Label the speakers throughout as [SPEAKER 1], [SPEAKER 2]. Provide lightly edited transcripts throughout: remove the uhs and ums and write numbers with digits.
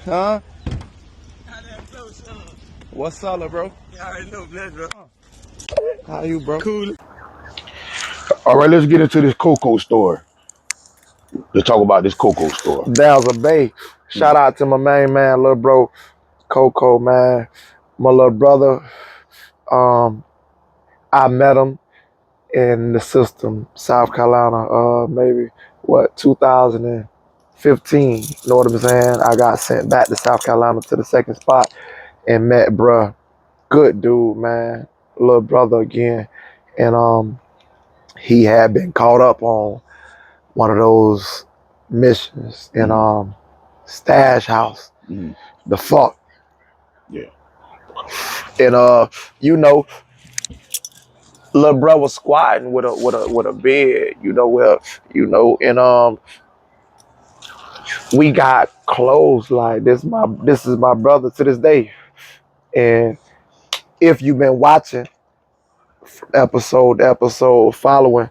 [SPEAKER 1] Huh?
[SPEAKER 2] How that flow, son?
[SPEAKER 1] What's up, bro?
[SPEAKER 2] You already know, bless, bro.
[SPEAKER 1] How you, bro?
[SPEAKER 2] Cool.
[SPEAKER 3] All right, let's get into this Coco store. Let's talk about this Coco store.
[SPEAKER 1] Dow's a Bay. Shout out to my main man, little bro, Coco, man. My little brother. I met him in the system, South Carolina, maybe, 2015. You know what I'm saying? I got sent back to South Carolina to the second spot and met bruh. Good dude, man. Little brother again. And he had been caught up on one of those missions in Stash House. The fuck.
[SPEAKER 3] Yeah.
[SPEAKER 1] And you know, little bro was squatting with a bed, and we got close like this is my brother to this day. And if you've been watching from episode to episode following,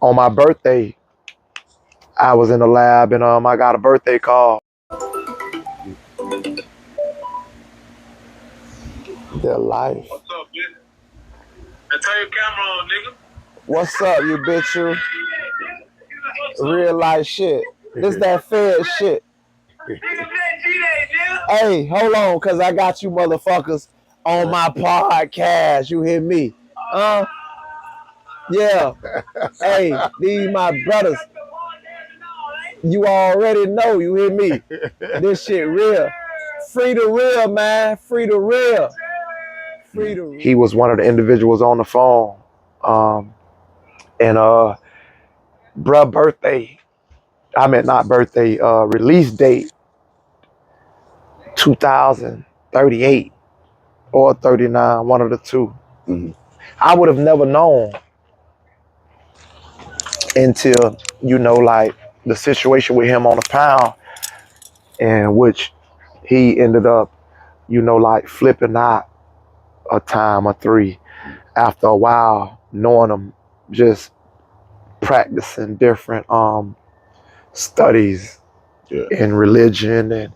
[SPEAKER 1] on my birthday, I was in the lab and I got a birthday call. Their life.
[SPEAKER 2] What's up, bitch? Now turn your camera on, nigga.
[SPEAKER 1] What's up, you bitch? You real life shit. This that fed shit. Hey, hold on, cause I got you motherfuckers on my podcast. You hear me? Yeah. Hey, these my brothers. You already know, you hear me? This shit real. Free the real, man. Free the real. Free the real. He was one of the individuals on the phone. And bruh birthday, not birthday, release date 2038 or 39, one of the two. I would have never known until, like the situation with him on the pound, in which he ended up, like flipping out a time or three after a while, knowing him, just practicing different studies in religion and,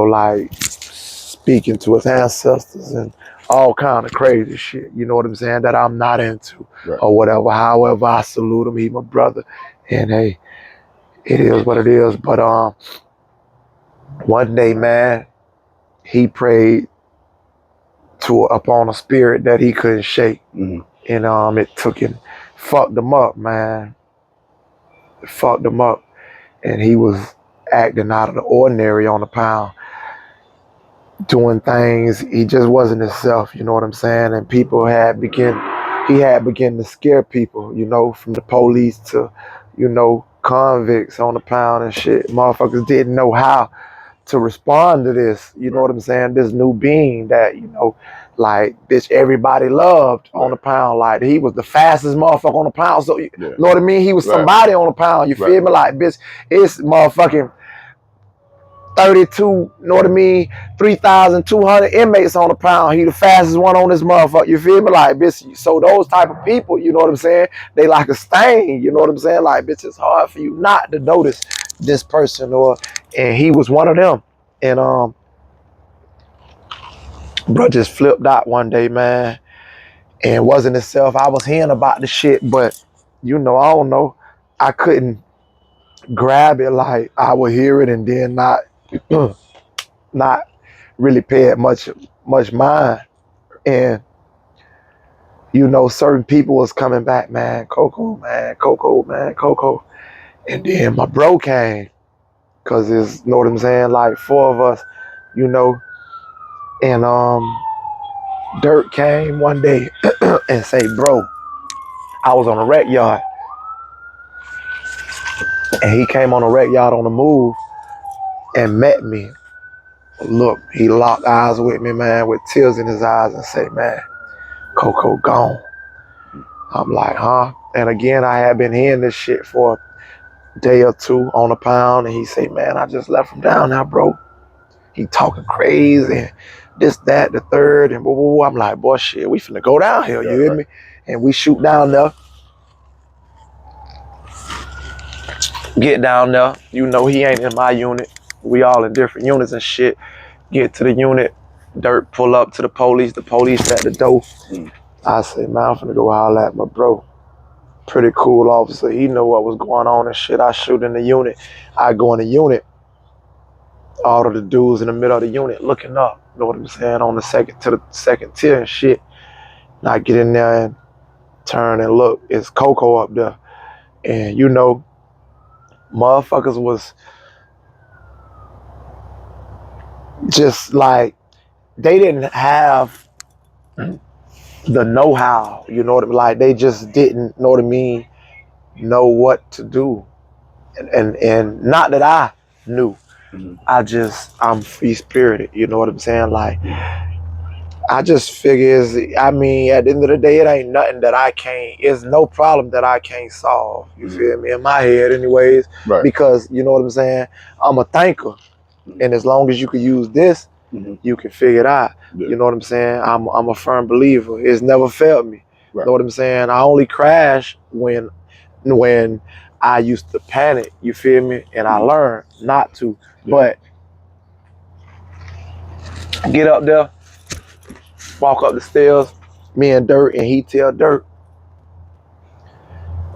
[SPEAKER 1] like speaking to his ancestors and all kind of crazy shit, you know what I'm saying, that I'm not into or whatever. However, I salute him. He my brother. And hey, it is what it is. But one day, man, he prayed upon a spirit that he couldn't shake. And it took him, fucked him up, man. It fucked him up. And he was acting out of the ordinary on the pound, doing things. He just wasn't himself, you know what I'm saying? And he had begun to scare people, from the police to, convicts on the pound and shit. Motherfuckers didn't know how to respond to this, you know what I'm saying? This new being that, like, bitch, everybody loved on the pound. Like, he was the fastest motherfucker on the pound. So, you know what I mean? He was somebody on the pound. You feel me? Like, bitch, it's motherfucking 32, you know what I mean? 3,200 inmates on the pound. He the fastest one on this motherfucker. You feel me? Like, bitch, so those type of people, you know what I'm saying? They like a stain, you know what I'm saying? Like, bitch, it's hard for you not to notice this person, and he was one of them. And bro just flipped out one day, man, and wasn't himself. I was hearing about the shit, but I don't know. I couldn't grab it. Like, I would hear it and then not really pay it much mind. And certain people was coming back, man, Coco, man, Coco, man, Coco. And then my bro came, cause it's, you know what I'm saying, like four of us, and Dirt came one day and say, bro, I was on a rec yard. And he came on a rec yard on the move and met me. Look, he locked eyes with me, man, with tears in his eyes, and say, man, Coco gone. I'm like, huh? And again, I had been hearing this shit for a day or two on the pound. And he say, man, I just left him down now, bro. He talking crazy and this, that, the third, and blah, blah, blah. I'm like, boy, shit, we finna go down here, you hear me? And we shoot down there. Get down there. He ain't in my unit. We all in different units and shit. Get to the unit, Dirt pull up to the police at the door. I say, man, I'm finna go holler at my bro. Pretty cool officer. He know what was going on and shit. I shoot in the unit. I go in the unit. All of the dudes in the middle of the unit looking up. You know what I'm saying? On the second tier and shit. And I get in there and turn and look. It's Coco up there. And you know, motherfuckers was just like, they didn't have the know-how, you know what I mean? Like, they just didn't, know what I mean, know what to do. And not that I knew. I'm free-spirited, you know what I'm saying? Like, I just figure, I mean, at the end of the day, it ain't nothing that it's no problem that I can't solve, you feel me? In my head anyways, because, you know what I'm saying, I'm a thinker. And as long as you can use this, you can figure it out. Yeah. You know what I'm saying? I'm a firm believer. It's never failed me. Right. You know what I'm saying? I only crash when I used to panic, you feel me? And I learned not to. Yeah. But get up there, walk up the stairs, me and Dirt, and he tell Dirt,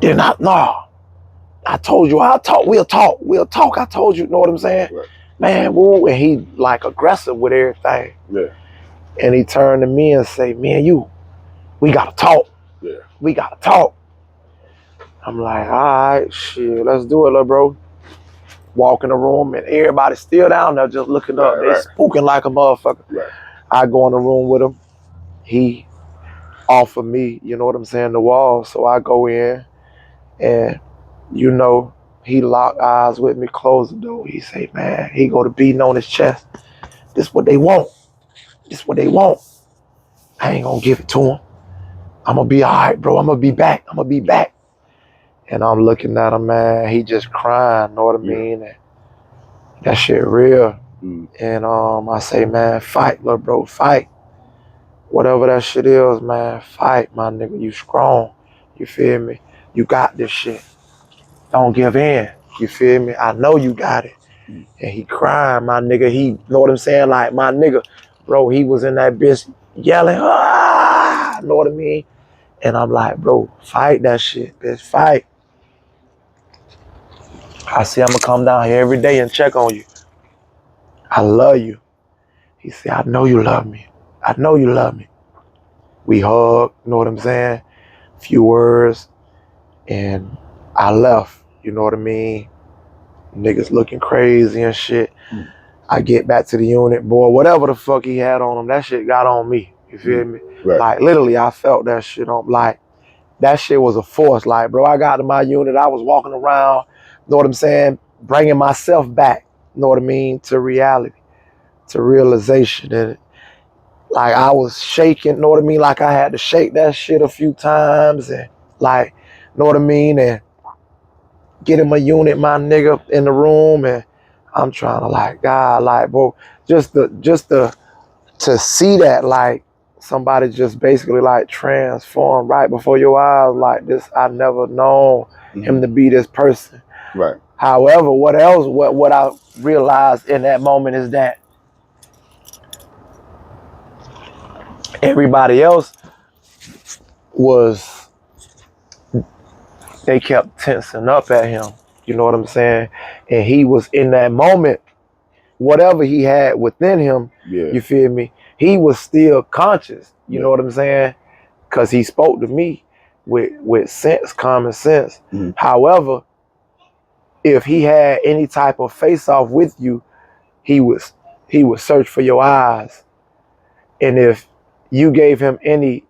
[SPEAKER 1] I told you, we'll talk. I told you know what I'm saying? Right. Man, woo, and he like aggressive with everything. Yeah. And he turned to me and say, man, we gotta talk. Yeah. We gotta talk. I'm like, all right, shit, let's do it, little bro. Walk in the room and everybody's still down there just looking up. They spooking like a motherfucker. Right. I go in the room with him. He offered me, you know what I'm saying, the wall. So I go in and, you know, he locked eyes with me, closed the door. He say, man, he go to beating on his chest. This what they want. This what they want. I ain't gonna give it to him. I'm gonna be all right, bro. I'm gonna be back. And I'm looking at him, man. He just crying, know what I mean? And that shit real. And I say, man, fight, little bro, fight. Whatever that shit is, man, fight, my nigga. You strong. You feel me? You got this shit. Don't give in. You feel me? I know you got it. And he crying, my nigga. He, know what I'm saying? Like, my nigga, bro, he was in that bitch yelling, ah, know what I mean? And I'm like, bro, fight that shit, bitch, fight. I say, I'm gonna come down here every day and check on you. I love you. He said, I know you love me. I know you love me. We hug, you know what I'm saying? Few words, and I left, you know what I mean? Niggas looking crazy and shit. I get back to the unit, boy, whatever the fuck he had on him, that shit got on me. You feel me? Right. Like, literally, I felt that shit on, like, that shit was a force. Like, bro, I got to my unit, I was walking around, you know what I'm saying? Bringing myself back, you know what I mean? To reality, to realization. And like, I was shaking, you know what I mean? Like, I had to shake that shit a few times and like, you know what I mean? And get in my unit, my nigga, in the room, and I'm trying to like, God, like, bro, just to see that, like, somebody just basically like transformed right before your eyes, like this, I never known him to be this person. Right. However, what I realized in that moment is that everybody else they kept tensing up at him. You know what I'm saying? And he was in that moment, whatever he had within him, you feel me? He was still conscious, you know what I'm saying? Because he spoke to me with sense, common sense. However, if he had any type of face-off with you, he would search for your eyes. And if you gave him any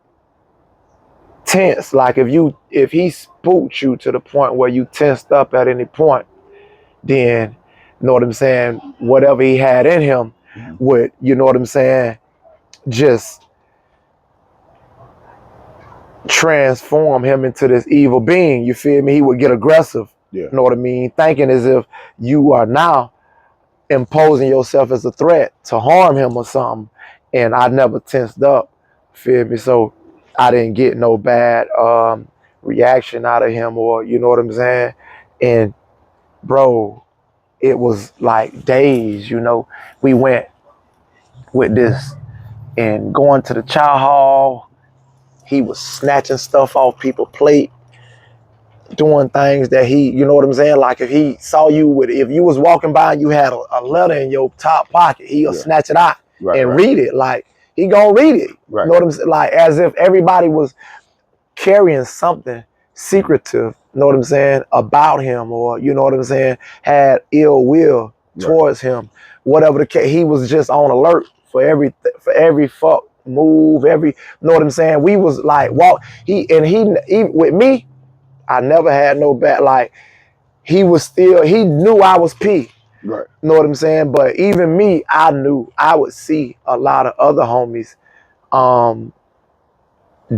[SPEAKER 1] tense, like if he spooked you to the point where you tensed up at any point, then, you know what I'm saying, whatever he had in him would, you know what I'm saying, just transform him into this evil being. You feel me? He would get aggressive. Yeah. You know what I mean? Thinking as if you are now imposing yourself as a threat to harm him or something. And I never tensed up. Feel me? So I didn't get no bad reaction out of him, or you know what I'm saying? And bro, it was like days, you know. We went with this and going to the chow hall. He was snatching stuff off people's plate, doing things that he, you know what I'm saying? Like if he saw you with, if you was walking by and you had a letter in your top pocket, he'll snatch it out and read it. Like he gonna read it. You know what I'm saying? Like as if everybody was carrying something secretive, you know what I'm saying, about him, or you know what I'm saying, had ill will towards him. Whatever the case, he was just on alert for every fuck move, every, you know what I'm saying. We was like he with me, I never had no bad, like he knew I was P.
[SPEAKER 3] Right.
[SPEAKER 1] You know what I'm saying? But even me, I knew I would see a lot of other homies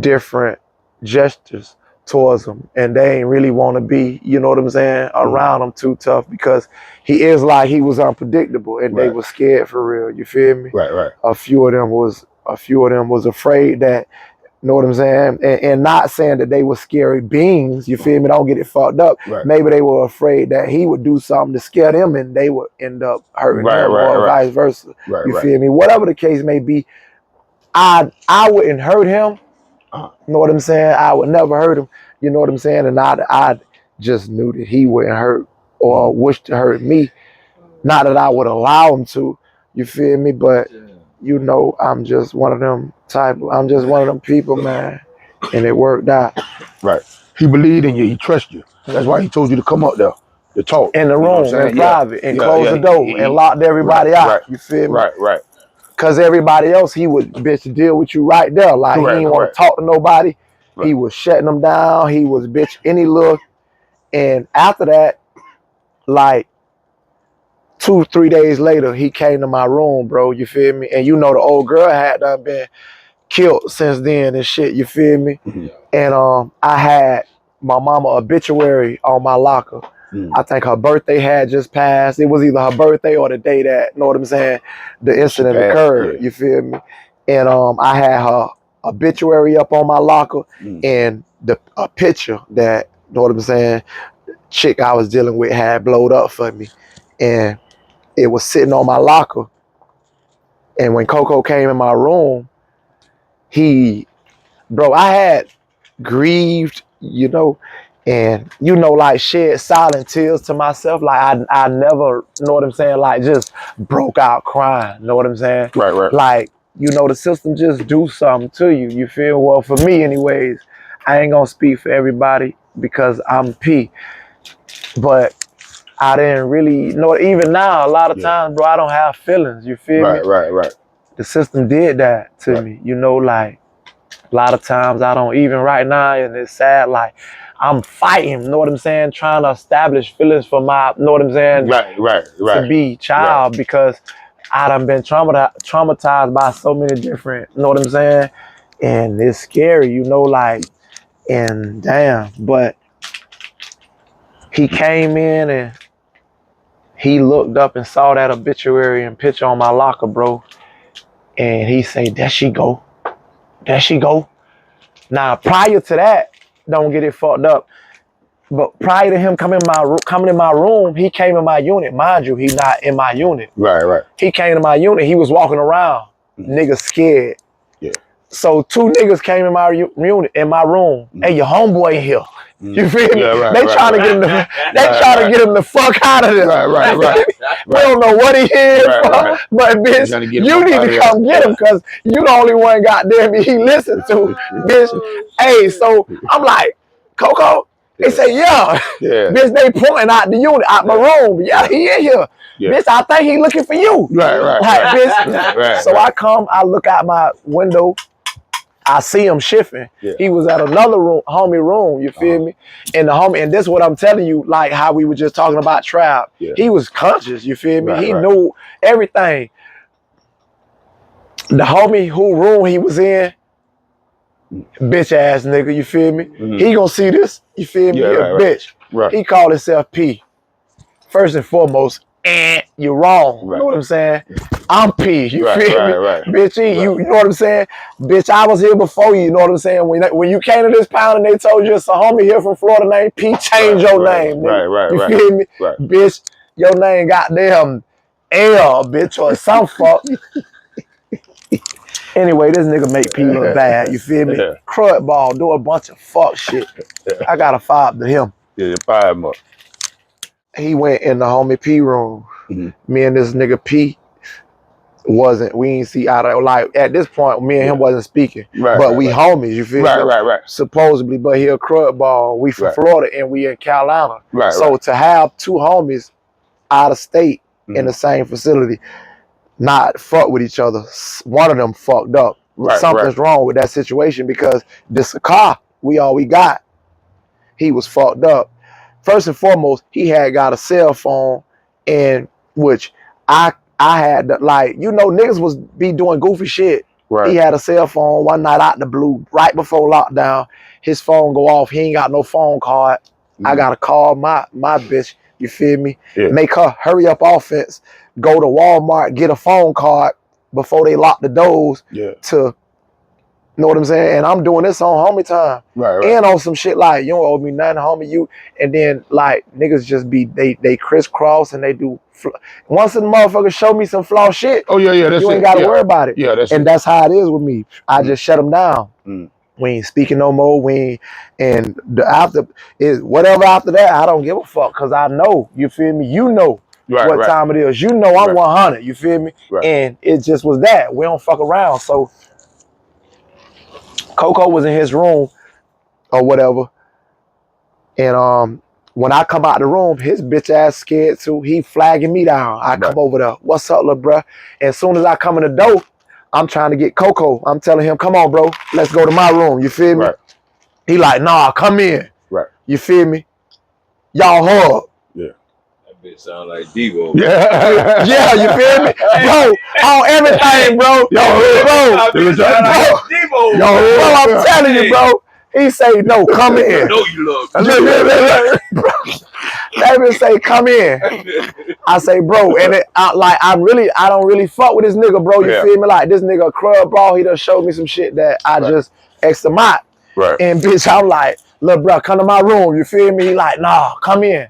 [SPEAKER 1] different gestures towards him, and they ain't really want to be, you know what I'm saying, around him too tough, because he is like, he was unpredictable, and they was scared for real. You feel me?
[SPEAKER 3] Right.
[SPEAKER 1] A few of them was afraid that, you know what I'm saying, and not saying that they were scary beings. You feel me? Don't get it fucked up. Maybe they were afraid that he would do something to scare them, and they would end up hurting him, or vice versa. You feel me? Whatever the case may be, I wouldn't hurt him. You know what I'm saying? I would never hurt him. You know what I'm saying? And I just knew that he wouldn't hurt or wish to hurt me. Not that I would allow him to. You feel me? But you know, I'm just one of them people, man. And it worked out.
[SPEAKER 3] Right. He believed in you. He trusted you. That's why he told you to come up there to talk.
[SPEAKER 1] In the room, in private, and close the door, and locked everybody out. You feel me?
[SPEAKER 3] Right.
[SPEAKER 1] Because everybody else, he would bitch deal with you right there. Like he didn't want to talk to nobody. He was shutting them down. He was bitch any look. And after that, like 2-3 days later, he came to my room, bro. You feel me? And you know the old girl had done been killed since then and shit. You feel me? And I had my mama obituary on my locker. I think her birthday had just passed. It was either her birthday or the day that, you know what I'm saying, the incident occurred. You feel me? And I had her obituary up on my locker, and a picture that, you know what I'm saying, chick I was dealing with had blowed up for me, and it was sitting on my locker. And when Coco came in my room, I had grieved, you know, and you know, like shed silent tears to myself. Like I never, you know what I'm saying, like just broke out crying. You know what I'm saying?
[SPEAKER 3] Right.
[SPEAKER 1] Like, you know, the system just do something to you. You feel? Well, for me anyways, I ain't gonna speak for everybody because I'm P. But I didn't really, you know, even now, a lot of times, bro, I don't have feelings. You feel me?
[SPEAKER 3] Right.
[SPEAKER 1] The system did that to me. You know, like a lot of times I don't even right now, and it's sad, like I'm fighting, you know what I'm saying, trying to establish feelings for my, you know what I'm saying,
[SPEAKER 3] right.
[SPEAKER 1] to be child, because I done been traumatized by so many different, you know what I'm saying, and it's scary, you know, like, and damn, but he came in and he looked up and saw that obituary and picture on my locker, bro, and he said, there she go. Now, prior to that, don't get it fucked up, but prior to him coming in my room, he came in my unit. Mind you, he's not in my unit.
[SPEAKER 3] Right.
[SPEAKER 1] He came to my unit. He was walking around. Niggas scared.
[SPEAKER 3] Yeah.
[SPEAKER 1] So 2 niggas came in my unit, in my room. Hey, your homeboy in here. You feel me? They trying to get him the fuck out of there.
[SPEAKER 3] Right.
[SPEAKER 1] We don't know what he here for, but bitch, you need to come get him, because you the only one goddamn he listened to, bitch. Hey, so I'm like, Coco? They say, yeah. Bitch, they pointing out the unit, out my room. Yeah, he in here. Bitch, I think he looking for you.
[SPEAKER 3] Right.
[SPEAKER 1] Bitch. So I look out my window. I see him shifting. He was at another room, homie room, you feel me? And the homie, and this is what I'm telling you, like how we were just talking about Trap. He was conscious, you feel me? He knew everything. The homie who room he was in, bitch ass nigga, you feel me? He gonna see this, you feel me? Bitch. He called himself P. First and foremost, you're wrong. You know what I'm saying? I'm P. You feel me? Bitch, you know what I'm saying? Bitch, I was here before you know what I'm saying? When you came to this pound and they told you it's a homie here from Florida named P, change your name, nigga. You feel me? Bitch, Your name goddamn L, bitch, or some fuck. Anyway, this nigga make P look bad, you feel me?
[SPEAKER 3] Yeah.
[SPEAKER 1] Crud ball, do a bunch of fuck shit. I got a fob to him.
[SPEAKER 3] Yeah, you fire him up.
[SPEAKER 1] He went in the homie P room. Me and this nigga P we ain't see out of, like, at this point, me and him wasn't speaking. But we homies, you feel me?
[SPEAKER 3] Right.
[SPEAKER 1] Supposedly, but he a crud ball. We from Florida and we in Carolina. So to have two homies out of state in the same facility, not fuck with each other, one of them fucked up. Something's wrong with that situation because this car, all we got. He was fucked up. First and foremost, he had got a cell phone, in which I had to, like, you know, niggas was be doing goofy shit. He had a cell phone one night out the blue, right before lockdown. His phone go off. He ain't got no phone card. I gotta call my bitch. You feel me? Make her hurry up offense. Go to Walmart, get a phone card before they lock the doors to. Know what I'm saying? And I'm doing this on homie time. And on some shit like, you don't owe me nothing, homie, you. And then, like, niggas just be, they crisscross and they do, once a motherfucker show me some flaw shit,
[SPEAKER 3] that's
[SPEAKER 1] you ain't got to worry about it. That's how it is with me. I just shut them down. We ain't speaking no more. We ain't, and whatever after that, I don't give a fuck because I know, you feel me? You know what time it is. You know I'm 100, you feel me? And it just was that. We don't fuck around. So, Coco was in his room or whatever. And when I come out the room, his bitch ass scared too. He flagging me down. I come over there. What's up, little bruh? And as soon as I come in the door, I'm trying to get Coco. I'm telling him, come on, bro. Let's go to my room. You feel me? He like, nah, come in. You feel me? Y'all hug.
[SPEAKER 2] That bitch sound like Devo.
[SPEAKER 1] Yeah, you feel me? Bro, on everything, bro. Bro, I'm telling you, bro. He say, no, come in.
[SPEAKER 2] I know you love
[SPEAKER 1] That bitch say, come in. I say, bro, and I don't really fuck with this nigga, bro. You feel me? Like, this nigga a club ball. He done showed me some shit that I just X him out. And bitch, I'm like, look, bro, come to my room. You feel me? He like, nah, come in.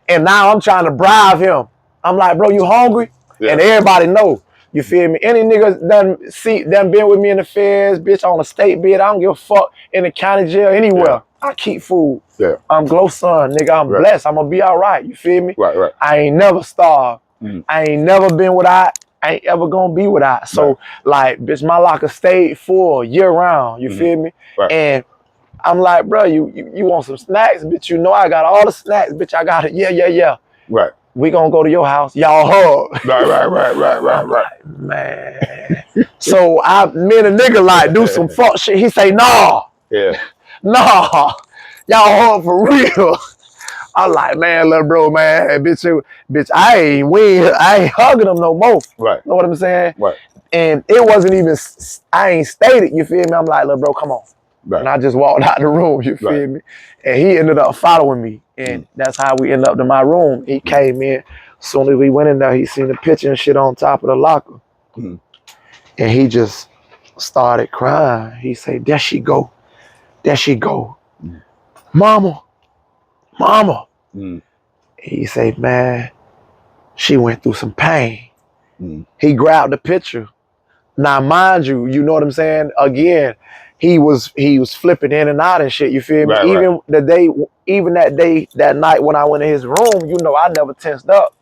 [SPEAKER 1] And now I'm trying to bribe him. I'm like, bro, you hungry? And everybody know. You feel me? Any niggas done been with me in the feds, bitch, on a state bid. I don't give a fuck, in the county jail, anywhere. I keep food. I'm glow son, nigga. I'm blessed. I'm gonna be all right. You feel me? I ain't never starved. I ain't never been without. I ain't ever gonna be without. So, like, bitch, my locker stayed full year round. You feel me? And I'm like, bro, you want some snacks? Bitch, you know I got all the snacks. Bitch, I got it. Yeah. We gonna go to your house. Y'all hug.
[SPEAKER 3] Right.
[SPEAKER 1] Man. So me and the nigga like do some fuck shit. He say, nah. Nah. Y'all hug for real. I'm like, man, little bro, man, bitch, I ain't hugging him no more. Know what I'm saying? And it wasn't even, I ain't stated, you feel me? I'm like, little bro, come on. And I just walked out the room, you feel me? And he ended up following me. And that's how we ended up in my room. He came in. As soon as we went in there, he seen the picture and shit on top of the locker. And he just started crying. He said, there she go. There she go. Mama. He said, man, she went through some pain. He grabbed the picture. Now, mind you, you know what I'm saying? Again, he was flipping in and out and shit, you feel me? Even that night when I went in his room, you know, I never tensed up.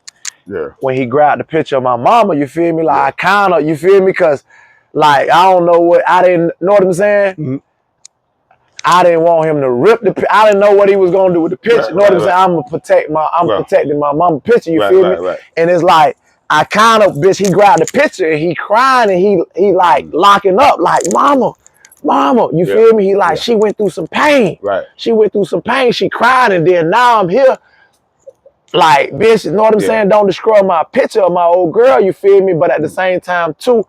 [SPEAKER 1] When he grabbed the picture of my mama, you feel me? Like, I kind of, you feel me? Because, like, I don't know what, I didn't, know what I'm saying? I didn't want him to rip I didn't know what he was gonna do with the picture. You know what I'm saying? I'm protecting my mama picture, you feel me? And it's like, I kind of, bitch, he grabbed the picture and he crying and he like locking up, like, mama, you feel me? He like, she went through some pain. She went through some pain. She cried, and then now I'm here. Like, bitch, you know what I'm saying? Don't destroy my picture of my old girl, you feel me? But at the same time, too, you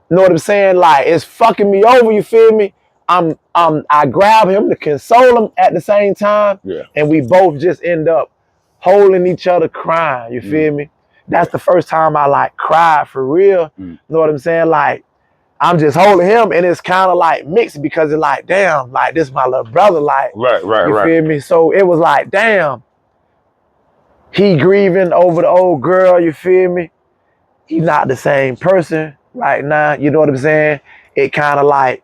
[SPEAKER 1] know what I'm saying? Like, it's fucking me over, you feel me? I grab him to console him at the same time, and we both just end up holding each other crying, you feel me? That's the first time I like cried for real. You know what I'm saying? Like, I'm just holding him, and it's kind of like mixed because it's like, damn, like, this my little brother, like, you feel me? So it was like, damn, he grieving over the old girl, you feel me? He not the same person right now, you know what I'm saying? It kind of like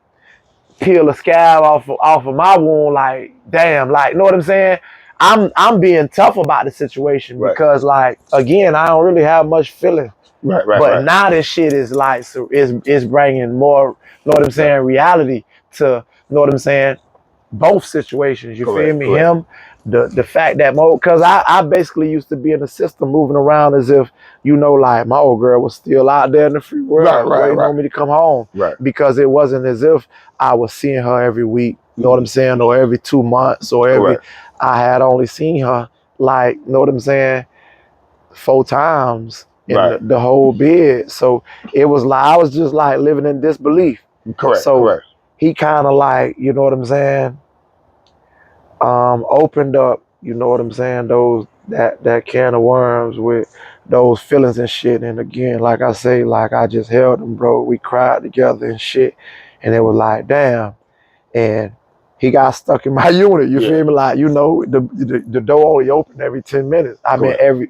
[SPEAKER 1] peel a scab off of my wound, like, damn, like, know what I'm saying? I'm being tough about the situation because, like, again, I don't really have much feeling. But now this shit is like, so is bringing more, know what I'm saying, reality to, know what I'm saying, both situations. You feel me? Him, the fact that because I basically used to be in the system moving around as if, you know, like my old girl was still out there in the free world waiting on me to come home. Because it wasn't as if I was seeing her every week, you know what I'm saying, or every 2 months or every, I had only seen her like, know what I'm saying, 4 times in the whole bid. So it was like, I was just like living in disbelief. So he kind of like, you know what I'm saying, opened up, you know what I'm saying, those that can of worms with those feelings and shit. And again, like I say, like I just held him, bro. We cried together and shit. And it was like, damn. And he got stuck in my unit, you feel me? Like, you know, the door only opened every 10 minutes. I mean, every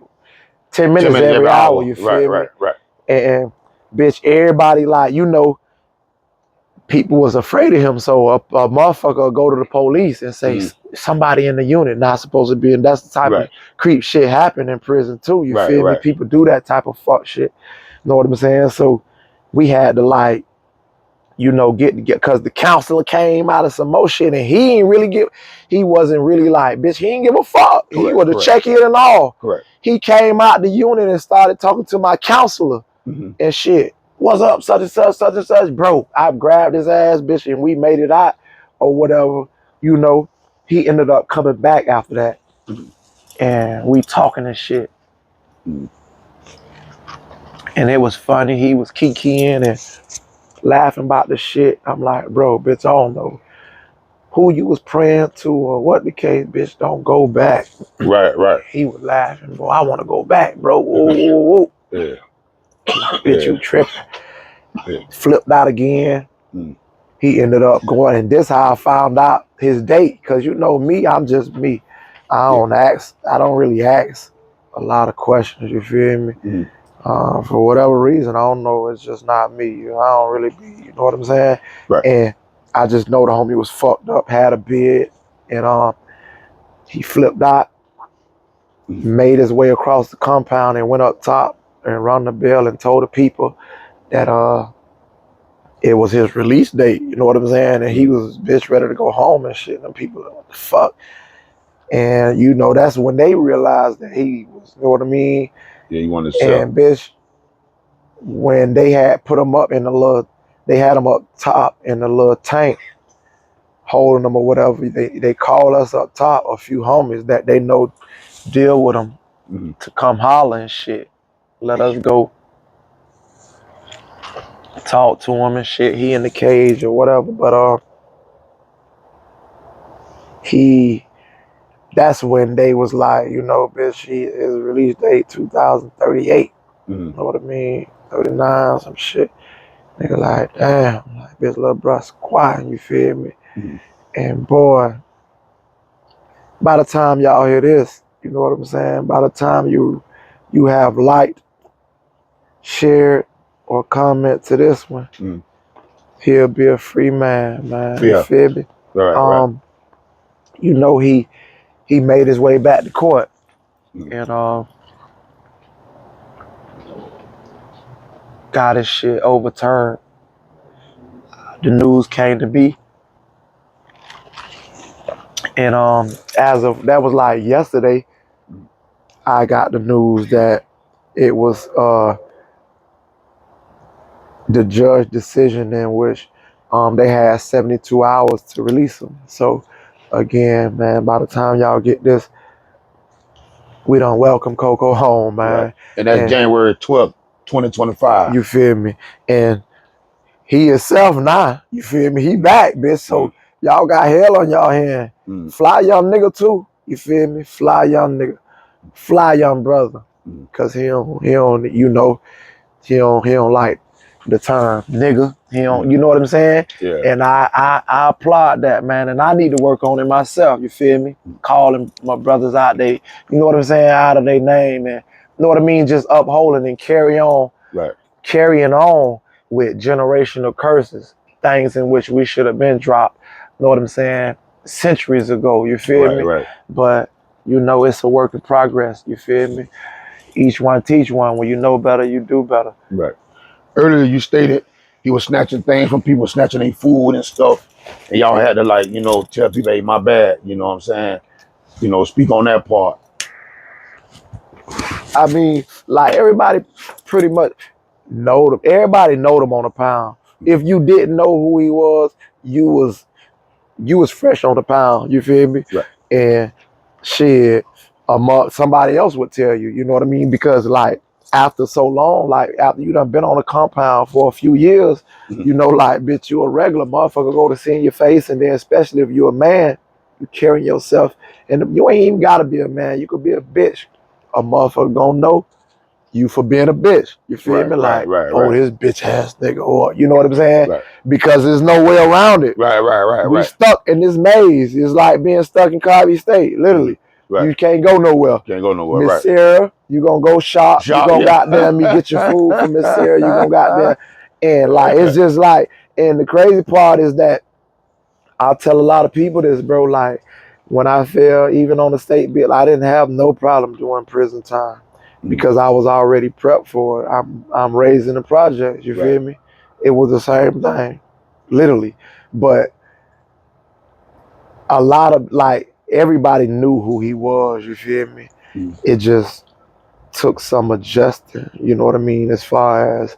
[SPEAKER 1] 10 minutes every hour, you feel me? And bitch, everybody, like, you know, people was afraid of him, so a motherfucker will go to the police and say somebody in the unit not supposed to be, and that's the type of creep shit happen in prison too, you feel me? People do that type of fuck shit, know what I'm saying? So we had to, like, you know, get because the counselor came out of some more shit, and he wasn't really like, bitch, he didn't give a fuck. He would have checked in and all. He came out the unit and started talking to my counselor and shit. What's up, such and such, such and such, bro? I grabbed his ass, bitch, and we made it out or whatever. You know, he ended up coming back after that, and we talking and shit. And it was funny. He was kikiing and laughing about the shit. I'm like, bro, bitch, I don't know who you was praying to or what the case, bitch. Don't go back. He was laughing, bro. I want to go back, bro. Whoa, whoa, whoa. Bitch, you tripping. Flipped out again. He ended up going, and this how I found out his date. Cause you know me, I'm just me. I don't really ask a lot of questions, you feel me? For whatever reason, I don't know, it's just not me. You know, I don't really be, you know what I'm saying? And I just know the homie was fucked up, had a bid, and he flipped out, made his way across the compound and went up top and rung the bell and told the people that it was his release date, you know what I'm saying? And he was bitch ready to go home and shit. And people like, what the fuck? And you know, that's when they realized that he was, you know what I mean?
[SPEAKER 3] Yeah, you wanted to sell.
[SPEAKER 1] And bitch, when they had put him up in the little, they had him up top in the little tank, holding him or whatever. They called us up top, a few homies that they know deal with him to come holler and shit. Let us go talk to him and shit. He in the cage or whatever, but that's when they was like, you know, bitch, his release date 2038. You know what I mean? 39, some shit. Nigga like, damn, like, bitch, little bruh's quiet, you feel me? And boy, by the time y'all hear this, you know what I'm saying? By the time you have liked, shared, or comment to this one, he'll be a free man, man. You feel me? You know, he made his way back to court. And got his shit overturned. The news came to be. And as of, that was like yesterday, I got the news that it was the judge decision in which they had 72 hours to release him. So again, man, by the time y'all get this, we done welcome Coco home, man.
[SPEAKER 3] And that's January 12th, 2025.
[SPEAKER 1] You feel me? And he himself now, you feel me? He back, bitch. So y'all got hell on y'all hand. Fly young nigga too. You feel me? Fly young nigga. Fly young brother. Cause he don't, you know, he don't like the term nigga. He don't, you know what I'm saying?
[SPEAKER 3] Yeah.
[SPEAKER 1] And I applaud that, man. And I need to work on it myself. You feel me? Calling my brothers out, they, you know what I'm saying, out of their name, and you know what I mean, just upholding and carrying on with generational curses, things in which we should have been dropped. You know what I'm saying? Centuries ago. You feel me?
[SPEAKER 3] Right.
[SPEAKER 1] But you know, it's a work in progress. You feel me? Each one teach one. When you know better, you do better.
[SPEAKER 3] Right. Earlier you stated he was snatching things from people, snatching their food and stuff. And y'all had to, like, you know, tell people, hey, my bad, you know what I'm saying? You know, speak on that part.
[SPEAKER 1] I mean, like everybody pretty much know them. Everybody know them on the pound. If you didn't know who he was, you was fresh on the pound. You feel me?
[SPEAKER 3] Right.
[SPEAKER 1] And shit, somebody else would tell you. You know what I mean? Because like after so long, like after you done been on a compound for a few years, you know, like bitch, you a regular motherfucker go to see in your face, and then especially if you a man, you carrying yourself, and you ain't even gotta be a man. You could be a bitch. A motherfucker gonna know you for being a bitch. You feel me? Like, oh, this bitch ass nigga, or you know what I'm saying?
[SPEAKER 3] Right.
[SPEAKER 1] Because there's no way around it.
[SPEAKER 3] Right.
[SPEAKER 1] We stuck in this maze. It's like being stuck in Cobby State, literally.
[SPEAKER 3] Right.
[SPEAKER 1] You can't go nowhere.
[SPEAKER 3] Can't go nowhere.
[SPEAKER 1] Miss
[SPEAKER 3] Right.
[SPEAKER 1] Sarah, you gonna go shop. You gonna goddamn me get your food from Miss Sarah. You gonna goddamn, and like it's just like, and the crazy part is that I'll tell a lot of people this, bro. Like when I fell, even on the state bill, I didn't have no problem doing prison time because I was already prepped for it. I'm raised in the projects. You feel me? It was the same thing, literally. But a lot of like everybody knew who he was. You feel me? It just took some adjusting. You know what I mean? As far as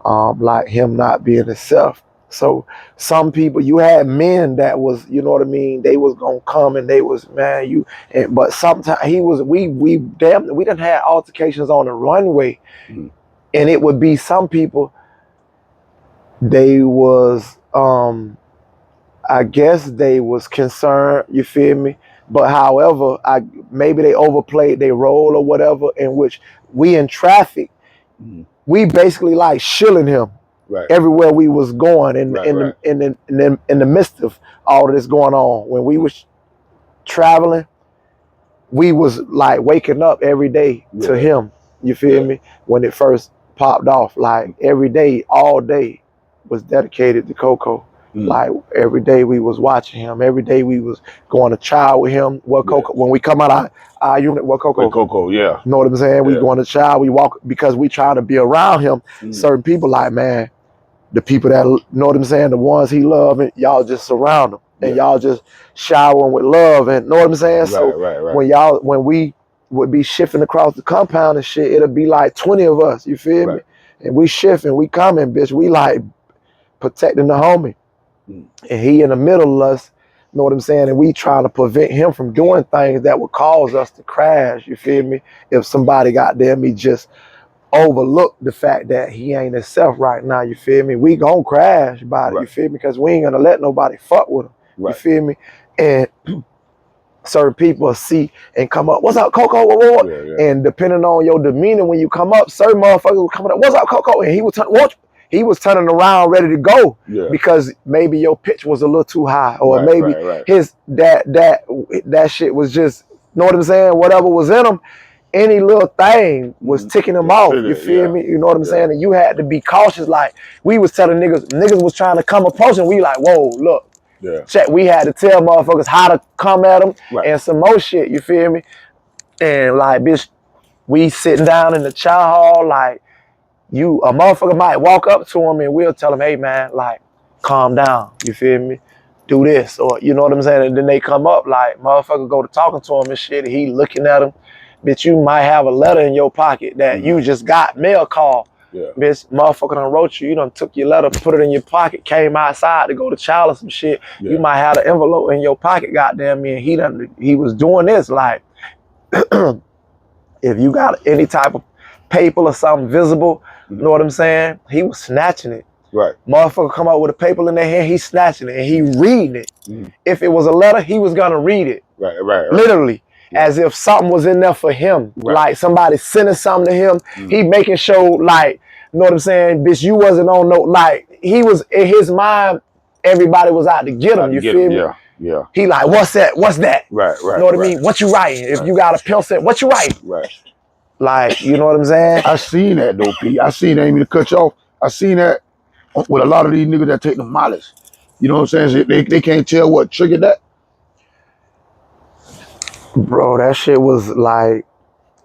[SPEAKER 1] like him not being himself. So some people, you had men that was, you know what I mean, they was gonna come and they was, man, but sometimes we done had altercations on the runway, and it would be some people, they was I guess they was concerned, you feel me? But however, maybe they overplayed their role or whatever, in which we in traffic, we basically like shilling him.
[SPEAKER 3] Right.
[SPEAKER 1] Everywhere we was going in the midst of all of this going on. When we was traveling, we was like waking up every day to him. You feel me? When it first popped off, like every day, all day was dedicated to Coco. Like every day we was watching him. Every day we was going to chow with him. Coco, when we come out our unit, Coco?
[SPEAKER 3] With Coco, yeah.
[SPEAKER 1] You know what I'm saying? We going to chow, we walk, because we trying to be around him. Certain people like, man, the people that, you know what I'm saying, the ones he love, and y'all just surround him, and y'all just shower him with love, and know what I'm saying? When we would be shifting across the compound and shit, it'll be like 20 of us, you feel me? And we shifting, we coming, bitch, we like protecting the homie. And he in the middle of us, you know what I'm saying? And we trying to prevent him from doing things that would cause us to crash, you feel me? If somebody goddamn me just overlook the fact that he ain't himself right now, you feel me? We gonna crash about it, you feel me? Because we ain't gonna let nobody fuck with him, you feel me? And certain people see and come up, what's up, Coco? And depending on your demeanor when you come up, certain motherfuckers will come up, what's up, Coco? And he was turning around ready to go because maybe your pitch was a little too high, or maybe his that shit was just, know what I'm saying? Whatever was in him, any little thing was ticking him off. You feel me? You know what I'm saying? And you had to be cautious. Like we was telling niggas was trying to come approach, and we like, whoa, look. Check. We had to tell motherfuckers how to come at them and some more shit. You feel me? And like, bitch, we sitting down in the chow hall, like, a motherfucker might walk up to him and we'll tell him, hey man, like, calm down. You feel me? Do this, or you know what I'm saying? And then they come up, like, motherfucker go to talking to him and shit, and he looking at him. Bitch, you might have a letter in your pocket that you just got mail call. Bitch, motherfucker done wrote you. You done took your letter, put it in your pocket, came outside to go to child or some shit. You might have an envelope in your pocket, goddamn me, and he was doing this. Like, if you got any type of paper or something visible, you know what I'm saying? He was snatching it. Motherfucker come out with a paper in their hand, he snatching it and he reading it. If it was a letter, he was gonna read it. Literally. As if something was in there for him. Like somebody sending something to him. He making sure, like, know what I'm saying? Bitch, you wasn't on no, like, he was, in his mind, everybody was out to get him, you feel me?
[SPEAKER 3] Yeah, yeah.
[SPEAKER 1] He like, what's that? What's that?
[SPEAKER 3] Right, right.
[SPEAKER 1] Know what
[SPEAKER 3] right.
[SPEAKER 1] I mean? What you writing? If you got a pencil, what you writing?
[SPEAKER 3] Right.
[SPEAKER 1] Like, you know what I'm saying?
[SPEAKER 3] I seen that though, P. I seen that, I ain't mean to cut you off. I seen that with a lot of these niggas that take the mollies. You know what I'm saying? So they can't tell what triggered that.
[SPEAKER 1] Bro, that shit was like,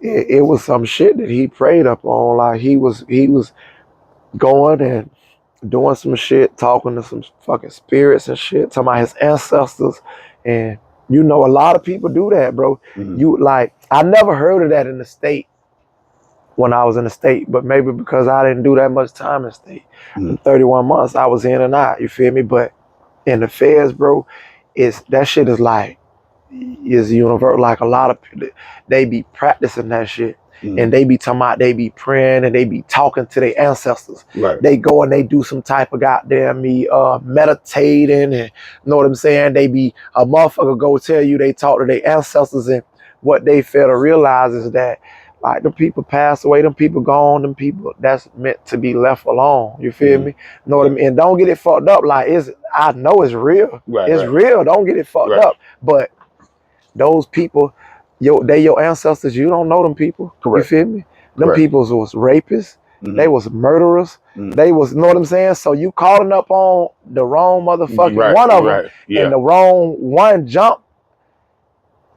[SPEAKER 1] it was some shit that he prayed up on. Like, he was going and doing some shit, talking to some fucking spirits and shit, talking about his ancestors. And you know, a lot of people do that, bro.
[SPEAKER 3] Mm-hmm.
[SPEAKER 1] You like, I never heard of that in the state when I was in the state, but maybe because I didn't do that much time in the state.
[SPEAKER 3] Mm-hmm.
[SPEAKER 1] 31 months, I was in and out, you feel me? But in the feds, bro, that shit is like, is universal. Like, a lot of people, they be practicing that shit.
[SPEAKER 3] Mm-hmm.
[SPEAKER 1] And they be talking about, they be praying and they be talking to their ancestors.
[SPEAKER 3] Right.
[SPEAKER 1] They go and they do some type of goddamn meditating, and know what I'm saying? They be, a motherfucker go tell you they talk to their ancestors, and what they fail to realize is that, like, them people pass away, them people gone, them people that's meant to be left alone. You feel me? Know what I mean? And don't get it fucked up. Like, I know it's real.
[SPEAKER 3] Right,
[SPEAKER 1] it's real. Don't get it fucked up. But those people, they your ancestors, you don't know them people.
[SPEAKER 3] Correct.
[SPEAKER 1] You feel me? Them peoples was rapists.
[SPEAKER 3] Mm-hmm.
[SPEAKER 1] They was murderers.
[SPEAKER 3] Mm-hmm.
[SPEAKER 1] They was, know what I'm saying? So you calling up on the wrong motherfucking one of them,
[SPEAKER 3] Yeah.
[SPEAKER 1] and the wrong one jump,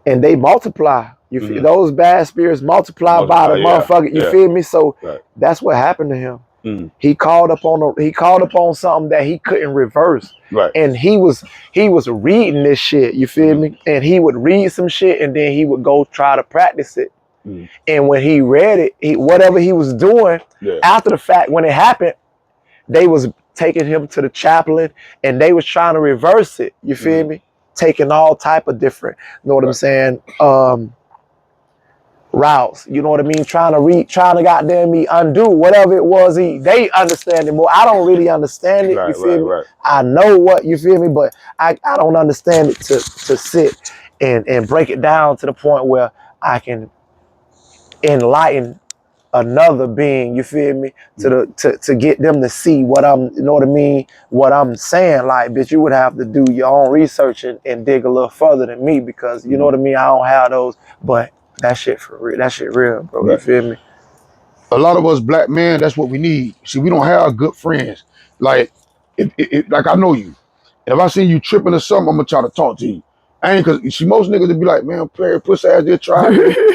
[SPEAKER 1] and they multiply. You feel those bad spirits multiply by the motherfucker. You feel me? So that's what happened to him.
[SPEAKER 3] Mm-hmm.
[SPEAKER 1] He called up on something that he couldn't reverse.
[SPEAKER 3] Right.
[SPEAKER 1] And he was reading this shit, you feel me? And he would read some shit and then he would go try to practice it. Mm. And when he read it, whatever he was doing, after the fact, when it happened, they was taking him to the chaplain and they was trying to reverse it. You feel me? Taking all type of different, know what I'm saying? Routes, you know what I mean? Trying to goddamn me undo whatever it was. They understand it more. I don't really understand it. You feel me? I know what, you feel me, but I don't understand it to sit and break it down to the point where I can enlighten another being. You feel me? To get them to see what I'm, you know what I mean? What I'm saying. Like, bitch, you would have to do your own research and dig a little further than me, because you know what I mean. I don't have those, but. That shit for real. That shit real, bro. Right. You feel me?
[SPEAKER 3] A lot of us black men, that's what we need. See, we don't have good friends. Like, like I know you. If I see you tripping or something, I'm gonna try to talk to you. I ain't, cause see, most niggas would be like, man, player, pussy ass, just try,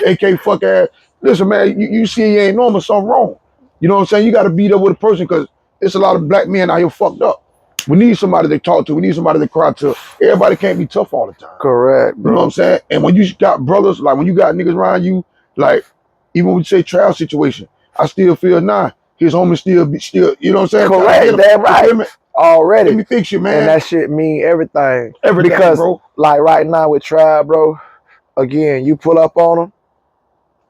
[SPEAKER 3] AK fuck ass. Listen, man, you see you ain't normal, something wrong. You know what I'm saying? You got to be there with a person, because there's a lot of black men out here fucked up. We need somebody to talk to. We need somebody to cry to. Everybody can't be tough all the time.
[SPEAKER 1] Correct, bro.
[SPEAKER 3] You know what I'm saying? And when you got brothers, like when you got niggas around you, like even when we say trial situation, I still feel his homies still, you know what I'm saying?
[SPEAKER 1] Correct, that right. Already.
[SPEAKER 3] Let me fix you, man.
[SPEAKER 1] And that shit mean everything.
[SPEAKER 3] Everything,
[SPEAKER 1] because,
[SPEAKER 3] bro.
[SPEAKER 1] Like right now with Tribe, bro, again, you pull up on him,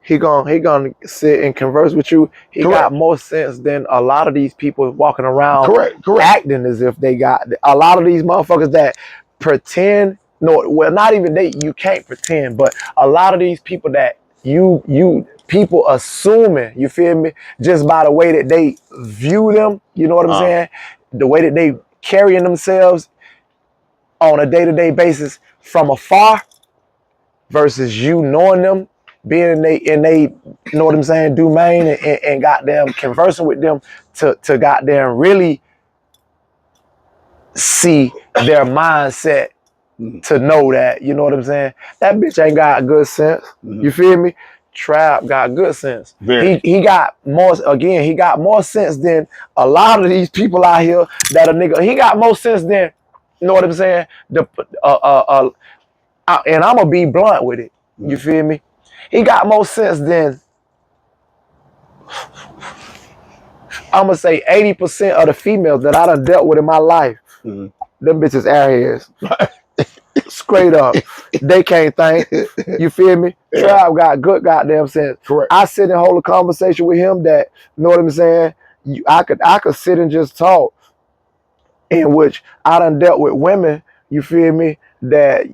[SPEAKER 1] he gonna sit and converse with you. He got more sense than a lot of these people walking around acting as if they got. A lot of these motherfuckers that pretend, no, well, not even you can't pretend, but a lot of these people that people assuming, you feel me, just by the way that they view them, you know what I'm saying? The way that they carrying themselves on a day-to-day basis from afar versus you knowing them, being in they you know what I'm saying, domain, and goddamn conversing with them to goddamn really see their mindset, to know that, you know what I'm saying, that bitch ain't got good sense. You feel me? Trap got good sense. He got more, again, he got more sense than a lot of these people out here that a nigga, he got more sense than, you know what I'm saying, and I'm gonna be blunt with it. You feel me? He got more sense than, I'm gonna say 80% of the females that I done dealt with in my life. Them bitches airheads. Straight up. They can't think. You feel me? Tribe got good goddamn sense.
[SPEAKER 3] Correct.
[SPEAKER 1] I sit and hold a conversation with him that, you know what I'm saying? I could sit and just talk. In which I done dealt with women, you feel me, that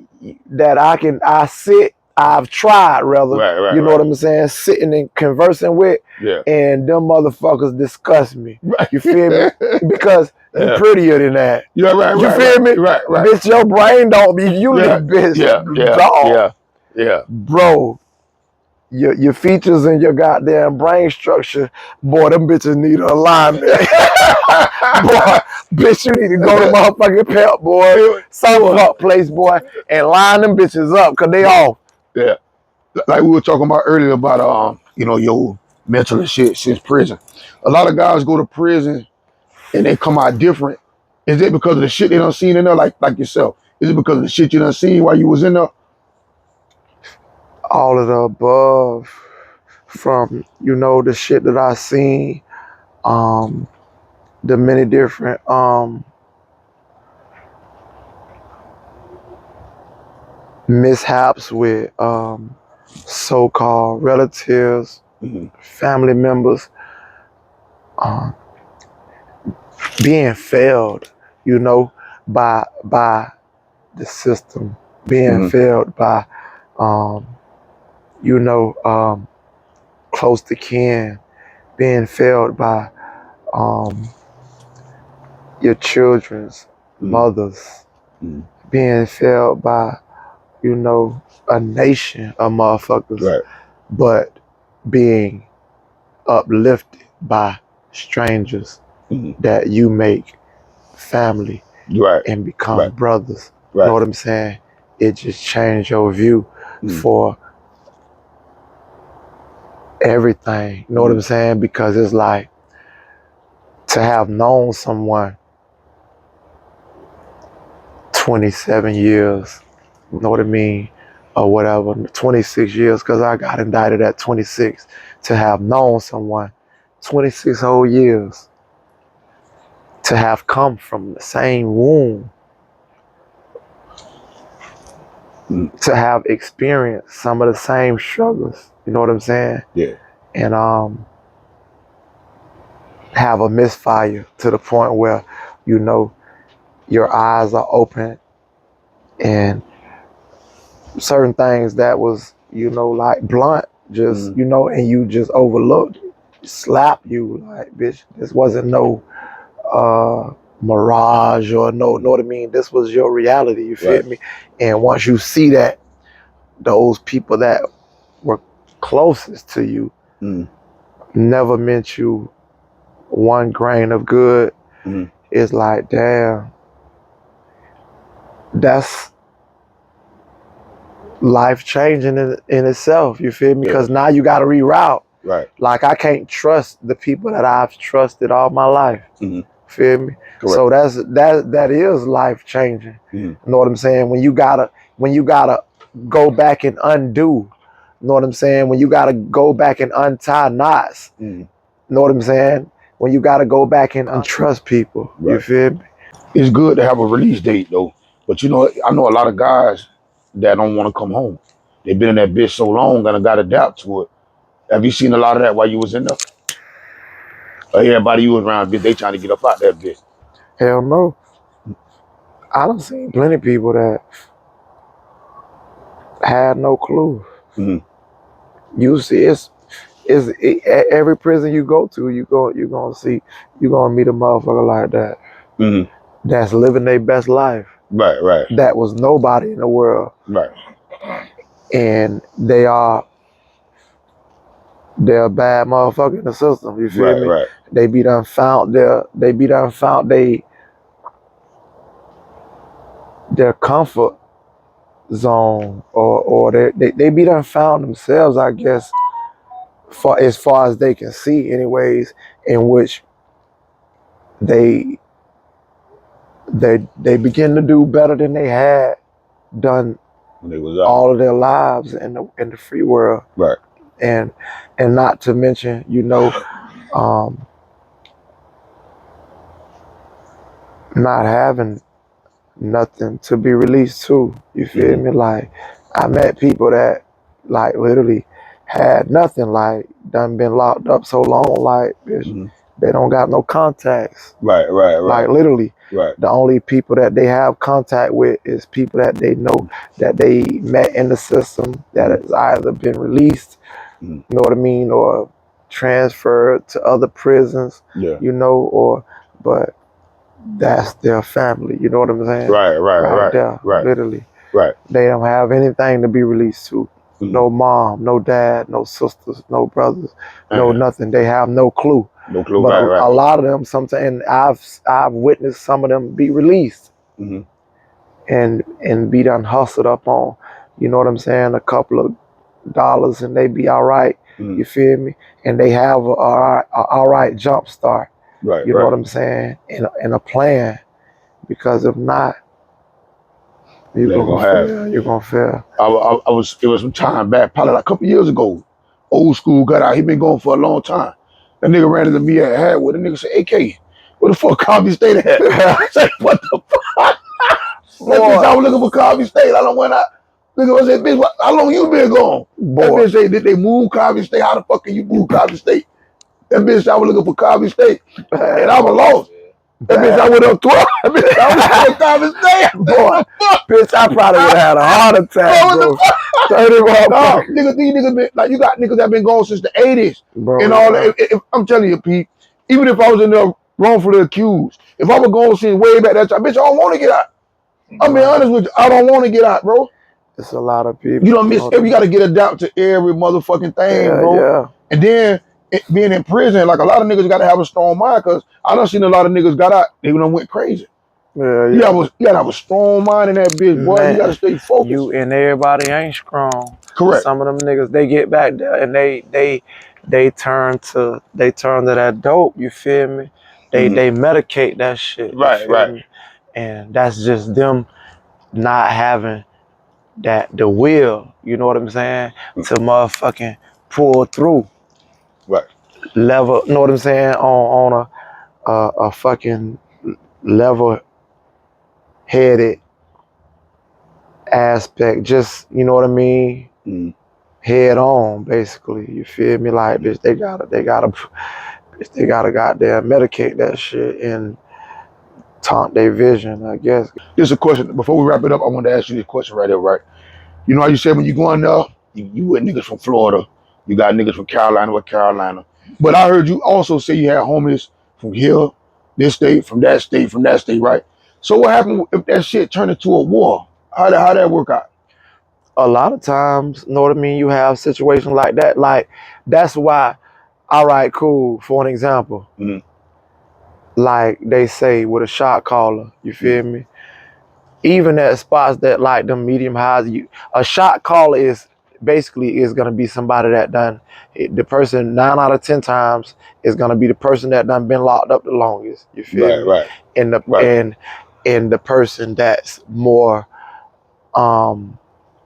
[SPEAKER 1] I sit I've tried rather,
[SPEAKER 3] Right.
[SPEAKER 1] you know what I'm saying, sitting and conversing with,
[SPEAKER 3] Yeah.
[SPEAKER 1] and them motherfuckers disgust me.
[SPEAKER 3] Right.
[SPEAKER 1] You feel me? Because you
[SPEAKER 3] Yeah.
[SPEAKER 1] prettier than that.
[SPEAKER 3] Yeah. Right.
[SPEAKER 1] You
[SPEAKER 3] Right.
[SPEAKER 1] feel
[SPEAKER 3] Right.
[SPEAKER 1] me?
[SPEAKER 3] Right. Right.
[SPEAKER 1] Bitch, your brain don't be
[SPEAKER 3] Yeah.
[SPEAKER 1] unit, bitch.
[SPEAKER 3] Yeah.
[SPEAKER 1] Dog.
[SPEAKER 3] Yeah.
[SPEAKER 1] Bro, your features and your goddamn brain structure, boy, them bitches need alignment. Boy, bitch, you need to go to motherfucking pep, boy. Some fuck place, boy, and line them bitches up, cause they off.
[SPEAKER 3] Yeah. Like we were talking about earlier about your mental and shit since prison. A lot of guys go to prison and they come out different. Is it because of the shit they done seen in there, like yourself? Is it because of the shit you done seen while you was in there?
[SPEAKER 1] All of the above, from the shit that I seen, the many different mishaps with so-called relatives, family members, um, being failed, by the system, being failed by um, close to kin, being failed by um, your children's mothers, being failed by a nation of motherfuckers,
[SPEAKER 3] Right.
[SPEAKER 1] but being uplifted by strangers that you make family
[SPEAKER 3] Right.
[SPEAKER 1] and become
[SPEAKER 3] Right.
[SPEAKER 1] brothers. You
[SPEAKER 3] Right.
[SPEAKER 1] know what I'm saying? It just changed your view for everything. You know what I'm saying? Because it's like to have known someone 27 years, you know what I mean? Or whatever, 26 years, because I got indicted at 26. To have known someone 26 whole years, to have come from the same womb, to have experienced some of the same struggles, you know what I'm saying?
[SPEAKER 3] Yeah.
[SPEAKER 1] And have a misfire to the point where, your eyes are open and certain things that was, like blunt, just, and you just overlooked, slap you like, bitch, this wasn't no mirage or no, know what I mean? This was your reality, you feel me? And once you see that, those people that were closest to you never meant you one grain of good, it's like, damn, that's life changing in itself, you feel me? Because now you got to reroute.
[SPEAKER 3] Right.
[SPEAKER 1] Like, I can't trust the people that I've trusted all my life. Feel me?
[SPEAKER 3] Correct.
[SPEAKER 1] So that is life changing. You know what I'm saying? When you gotta go back and undo. You know what I'm saying? When you gotta go back and untie knots. You know what I'm saying? When you gotta go back and untrust people. Right. You feel me?
[SPEAKER 3] It's good to have a release date though. But I know a lot of guys that don't want to come home. They've been in that bitch so long and I got adapt to it. Have you seen a lot of that while you was in there? Or everybody you was around, bitch, they trying to get up out that bitch?
[SPEAKER 1] Hell no. I done seen plenty of people that had no clue. You see, every prison you go to, you gonna meet a motherfucker like that. That's living their best life.
[SPEAKER 3] Right.
[SPEAKER 1] That was nobody in the world.
[SPEAKER 3] Right.
[SPEAKER 1] And they're a bad motherfucker in the system. You feel me?
[SPEAKER 3] Right.
[SPEAKER 1] They be done found their comfort zone, or they be done found themselves, I guess, as far as they can see anyways, in which they begin to do better than they had done
[SPEAKER 3] when they was out
[SPEAKER 1] all of their lives in the free world.
[SPEAKER 3] Right.
[SPEAKER 1] And not to mention, not having nothing to be released to. You feel me? Like, I met people that like literally had nothing, like done been locked up so long, like, bitch, They don't got no contacts.
[SPEAKER 3] Right.
[SPEAKER 1] Like literally,
[SPEAKER 3] Right.
[SPEAKER 1] the only people that they have contact with is people that they know that they met in the system that has either been released, you know what I mean, or transferred to other prisons,
[SPEAKER 3] Yeah.
[SPEAKER 1] you know, or but that's their family, you know what I'm saying?
[SPEAKER 3] Right
[SPEAKER 1] there,
[SPEAKER 3] right
[SPEAKER 1] literally.
[SPEAKER 3] right.
[SPEAKER 1] They don't have anything to be released to. No mom, no dad, no sisters, no brothers, no nothing. They have no clue.
[SPEAKER 3] No clue.
[SPEAKER 1] But
[SPEAKER 3] Right.
[SPEAKER 1] a lot of them sometimes, and I've witnessed some of them be released and be done hustled up on, you know what I'm saying, a couple of dollars and they be all right. You feel me? And they have a all right jump start.
[SPEAKER 3] Right.
[SPEAKER 1] You know what I'm saying? And a plan. Because if not, you're gonna fail. You're gonna fail.
[SPEAKER 3] I was. It was some time back, probably like a couple years ago. Old school got out. He been going for a long time. That nigga ran into me at Hadwood. The nigga said, "AK, where the fuck Coffee State at?" I said, "What the fuck?" That bitch, I was looking for Coffee State. I don't went out. Nigga, I said, "Bitch, how long you been gone?" That bitch say, "Did they move Coffee State? How the fuck can you move Coffee State?" That bitch, I was looking for Coffee State, and I was lost. That bitch, I went up 12. That bitch, I was looking for Coffee State.
[SPEAKER 1] Boy, bitch, I probably would have had a heart attack, bro. 30
[SPEAKER 3] No, niggas, these niggas been, like, you got niggas that been gone since the 80s.
[SPEAKER 1] Bro,
[SPEAKER 3] and all that. If, I'm telling you, Pete, even if I was in there wrongfully accused, if I was going since way back that time, bitch, I don't want to get out. I'm being honest with you, I don't want to get out, bro.
[SPEAKER 1] It's a lot of people.
[SPEAKER 3] You don't miss, you got to get a doubt to every motherfucking thing, bro.
[SPEAKER 1] Yeah.
[SPEAKER 3] And then, being in prison, like a lot of niggas got to have a strong mind, because I done seen a lot of niggas got out, they done went crazy. You gotta have a strong mind in that bitch, boy. Man, you gotta stay focused.
[SPEAKER 1] You and everybody ain't strong.
[SPEAKER 3] Correct.
[SPEAKER 1] Some of them niggas, they get back there and they turn to that dope. You feel me? They medicate that shit. You feel me? And that's just them not having the will. You know what I'm saying? To motherfucking pull through.
[SPEAKER 3] Right.
[SPEAKER 1] Level. You know what I'm saying? On a fucking level headed aspect, just, you know what I mean, head on, basically. You feel me? Like, bitch, they gotta goddamn medicate that shit and taunt their vision, I guess.
[SPEAKER 3] There's a question before we wrap it up. I want to ask you this question right here, right? You know how you said when you go in there, you with niggas from Florida, you got niggas from Carolina, but I heard you also say you had homies from here, this state, from that state, right? So what happened if that shit turned into a war? How that work out?
[SPEAKER 1] A lot of times, you know what I mean, you have situations like that. Like, that's why, all right, cool, for an example, like they say with a shot caller, you feel me? Even at spots that like them medium highs, a shot caller is basically gonna be somebody that done, the person 9 out of 10 times is gonna be the person that done been locked up the longest. You feel me?
[SPEAKER 3] Right.
[SPEAKER 1] And the person that's more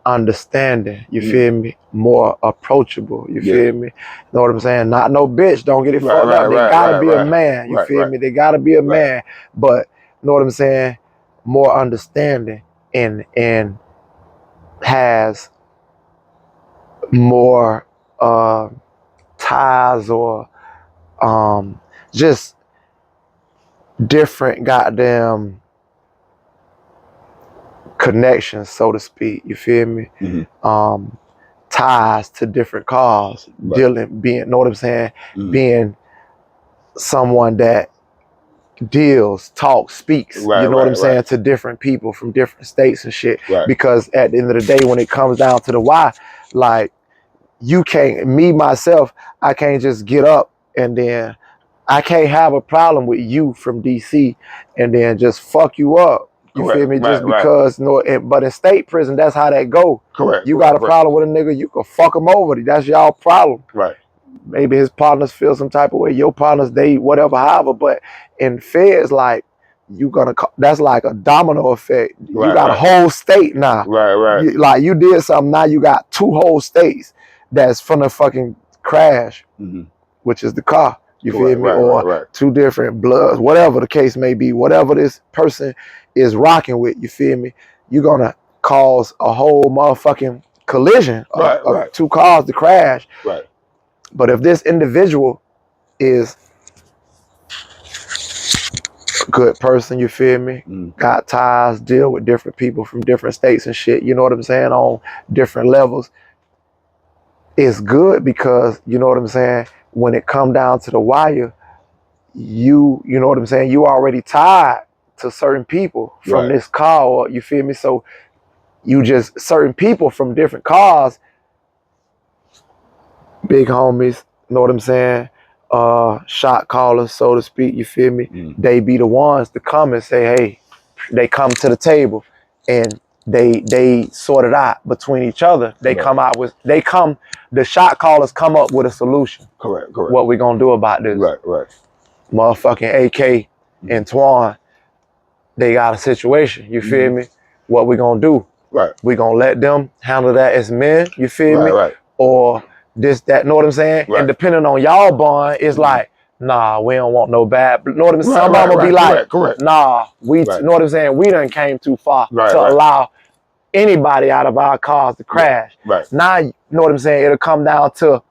[SPEAKER 1] understanding, you feel me, more approachable, you feel me, know what I'm saying? Not no bitch, don't get it fucked up. They gotta be a man, you feel me? They gotta be a man, but know what I'm saying, more understanding and has more ties or just different goddamn connections, so to speak, you feel me? Ties to different cause, being, know what I'm saying, being someone that deals, talks, speaks, you know what I'm saying, to different people from different states and shit. Because at the end of the day, when it comes down to the why, like, you can't, me, myself, I can't just get up and then I can't have a problem with you from DC and then just fuck you up. You feel me? Just because, but in state prison, that's how that go. You got a problem with a nigga, you can fuck him over. That's y'all problem. Maybe his partners feel some type of way. Your partners, they whatever, however. But in feds, like, that's like a domino effect. You got a whole state now. Like, you did something, now you got 2 whole states that's from the fucking crash, which is the car. You feel me? Or 2 different bloods, whatever the case may be, whatever this person is rocking with, you feel me? You're gonna cause a whole motherfucking collision of 2 cars to crash. But if this individual is good person, you feel me? Got ties, deal with different people from different states and shit, you know what I'm saying, on different levels. It's good because, you know what I'm saying, when it come down to the wire, you know what I'm saying, you already tied to certain people from this car, you feel me? So you just, certain people from different cars, big homies, you know what I'm saying, shot callers, so to speak, you feel me? They be the ones to come and say, hey, they come to the table and they sort it out between each other. They come out with, the shot callers come up with a solution.
[SPEAKER 3] Correct.
[SPEAKER 1] What we gonna do about this?
[SPEAKER 3] Right.
[SPEAKER 1] Motherfucking AK and Twan, they got a situation, you feel me? What we gonna do?
[SPEAKER 3] Right.
[SPEAKER 1] We gonna let them handle that as men, you feel me?
[SPEAKER 3] Right.
[SPEAKER 1] Or this, that, know what I'm saying?
[SPEAKER 3] Right.
[SPEAKER 1] And depending on y'all bond, it's like, nah, we don't want no bad. Know what I'm saying? Some of them will be like,
[SPEAKER 3] correct.
[SPEAKER 1] nah, we, know what I'm saying? We done came too far to allow anybody out of our cars to crash.
[SPEAKER 3] Right.
[SPEAKER 1] Now, you know what I'm saying? It'll come down to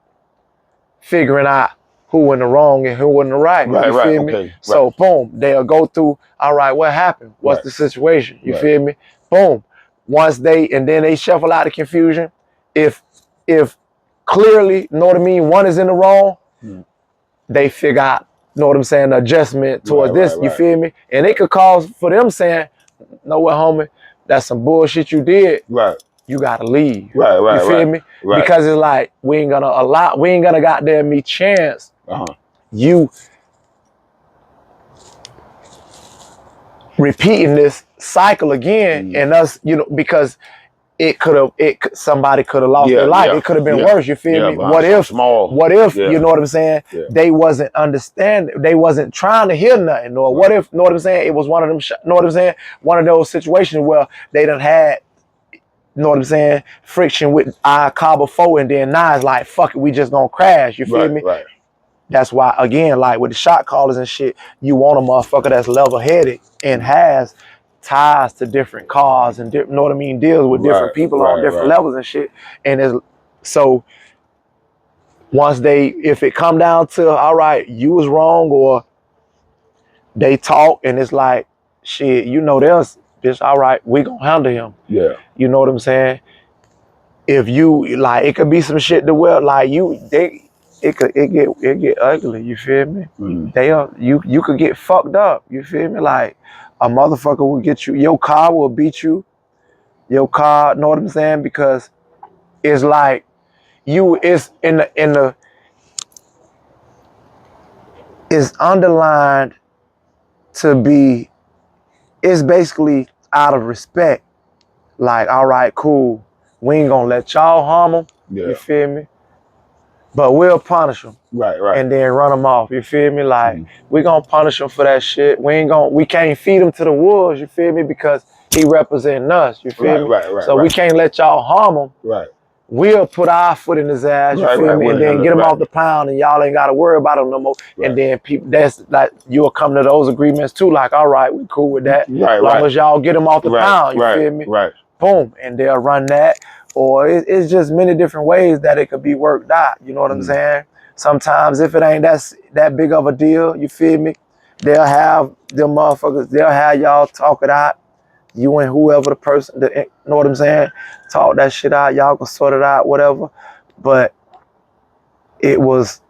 [SPEAKER 1] figuring out who in the wrong and who in the right. You feel me?
[SPEAKER 3] Okay.
[SPEAKER 1] So boom, they'll go through, all right, what happened? What's the situation? You feel me? Boom. Once and then they shuffle out the confusion. If clearly, know what I mean, one is in the wrong, they figure out, know what I'm saying, adjustment towards this, you feel me? And it could cause for them saying, know what, homie, that's some bullshit you did.
[SPEAKER 3] Right.
[SPEAKER 1] You gotta leave.
[SPEAKER 3] Right.
[SPEAKER 1] You feel me?
[SPEAKER 3] Right.
[SPEAKER 1] Because it's like, we ain't gonna goddamn me chance you repeating this cycle again and us, you know, because somebody could have lost their life. It could have been worse, you feel me? What if, you know what I'm saying, they wasn't understanding, they wasn't trying to hear nothing, or what if, know what I'm saying, it was one of them, know what I'm saying, one of those situations where they done had, know what I'm saying, friction with our car before, and then now it's like, fuck it, we just gonna crash, you feel me?
[SPEAKER 3] Right.
[SPEAKER 1] That's why, again, like with the shot callers and shit, you want a motherfucker that's level-headed and has ties to different cars and know what I mean, deals with different people on different levels and shit. And it's, so once if it come down to, all right, you was wrong, or they talk and it's like, shit, you know, there's just, all right, we gonna handle him.
[SPEAKER 3] Yeah.
[SPEAKER 1] You know what I'm saying? If you, like, it could be some shit to where, like, it get ugly, you feel me? You could get fucked up, you feel me? Like, a motherfucker will get you, your car will beat you, know what I'm saying? Because it's like, it's it's underlined to be, it's basically out of respect. Like, all right, cool, we ain't gonna let y'all harm them, you feel me? But we'll punish them.
[SPEAKER 3] Right.
[SPEAKER 1] And then run them off, you feel me? Like, we gonna punish them for that shit. We can't feed him to the wolves, you feel me? Because he representing us, you feel me? So we can't let y'all harm him.
[SPEAKER 3] Right.
[SPEAKER 1] We'll put our foot in his ass, you feel me? And then get him off the pound, and y'all ain't gotta worry about him no more. And then people, that's like, you'll come to those agreements too, like, all right, we cool with that. As long as y'all get him off the pound, you feel me? Boom, and they'll run that. Or it's just many different ways that it could be worked out, you know what I'm saying? Sometimes if it ain't that big of a deal, you feel me? They'll have them motherfuckers, they'll have y'all talk it out. You and whoever the person, you know what I'm saying? Talk that shit out, y'all can sort it out, whatever. But it was,